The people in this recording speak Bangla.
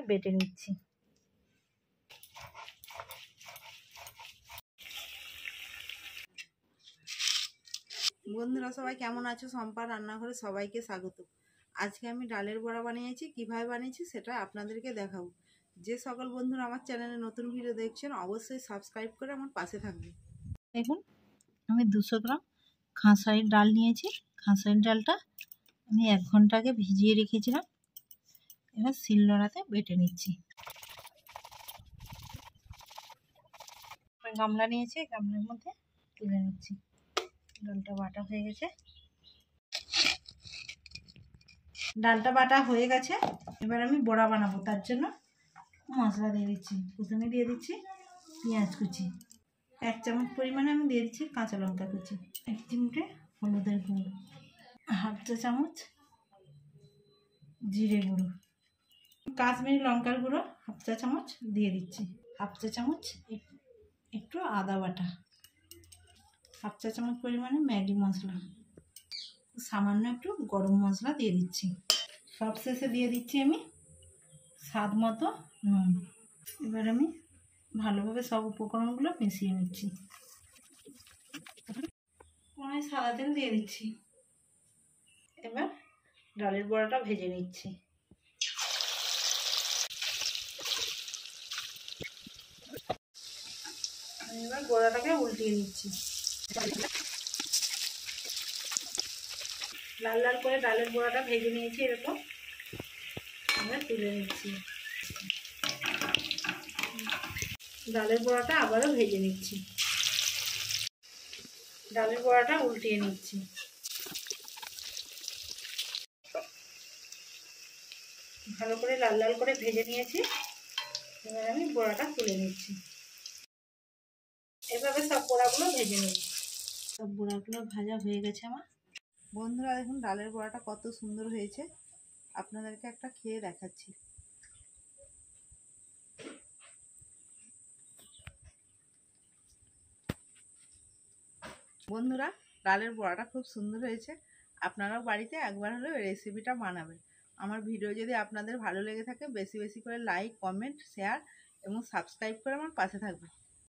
বেটে নিচ্ছি। বন্ধুরা সবাই কেমন আছো? সম্পার রান্নাঘরে সবাইকে স্বাগত। আজকে আমি ডালের বড়া বানিয়েছি। কিভাবে বানিয়েছি সেটা আপনাদেরকে দেখাবো। যে সকল বন্ধুরা আমার চ্যানেলে নতুন ভিডিও দেখছেন অবশ্যই সাবস্ক্রাইব করে আমার পাশে থাকবে। দেখুন, আমি 200 গ্রাম খাঁসাইয়ের ডাল নিয়েছি। খাঁসাইয়ের ডালটা আমি 1 ঘন্টা আগে ভিজিয়ে রেখেছিলাম। এবার শিলনোড়াতে বেটে নিচ্ছি। গামলা নিয়েছি, গামলার মধ্যে তুলে নিচ্ছি। ডালটা বাটা হয়ে গেছে। ডালটা বাটা হয়ে গেছে। এবার আমি বড়া বানাবো, তার জন্য মশলা দিয়ে দিচ্ছি। প্রথমে দিয়ে দিচ্ছি পেঁয়াজ কুচি, 1 চামচ পরিমাণে আমি দিয়ে দিচ্ছি কাঁচা লঙ্কা কুচি, 1 চিমটে হলুদের গুঁড়ো, 1/2 চা চামচ জিরে গুঁড়ো, কাশ্মীরি লঙ্কার গুঁড়ো 1/2 চা চামচ দিয়ে দিচ্ছি, 1/2 চা চামচ একটু আদা বাটা, 1/2 চা চামচ পরিমাণে ম্যাগি মশলা, সামান্য একটু গরম মশলা দিয়ে দিচ্ছি। সব শেষে দিয়ে দিচ্ছি আমি স্বাদ মতো নুন। এবার আমি ভালোভাবে সব উপকরণগুলো মিশিয়ে নিচ্ছি। কড়াই সাদা তেল দিয়ে দিচ্ছি। এবার ডালের বড়াটা ভেজে নিচ্ছি। এবার বড়াটাকে উল্টিয়ে নিচ্ছি। লাল লাল করে ডালের বড়াটা ভেজে নিয়েছি এরকম। এবার তুলে নিচ্ছি। ডালের বড়াটা আবারও ভেজে নিচ্ছি। ডালের বড়াটা উল্টিয়ে নিচ্ছি। ভালো করে লাল লাল করে ভেজে নিয়েছি। এবার আমি বড়াটা তুলে নিচ্ছি। এভাবে সব বড়াগুলো ভেজে নেব। সব বড়াগুলো ভাজা হয়ে গেছে আমার। বন্ধুরা দেখুন ডালের বড়াটা কত সুন্দর হয়েছে। আপনাদেরকে একটা খেয়ে দেখাচ্ছি। বন্ধুরা ডালের বড়াটা খুব সুন্দর হয়েছে। আপনারাও বাড়িতে একবার হলেও এই রেসিপিটা বানাবেন। আমার ভিডিও যদি আপনাদের ভালো লেগে থাকে বেশি বেশি করে লাইক, কমেন্ট, শেয়ার এবং সাবস্ক্রাইব করে আমার পাশে থাকবেন।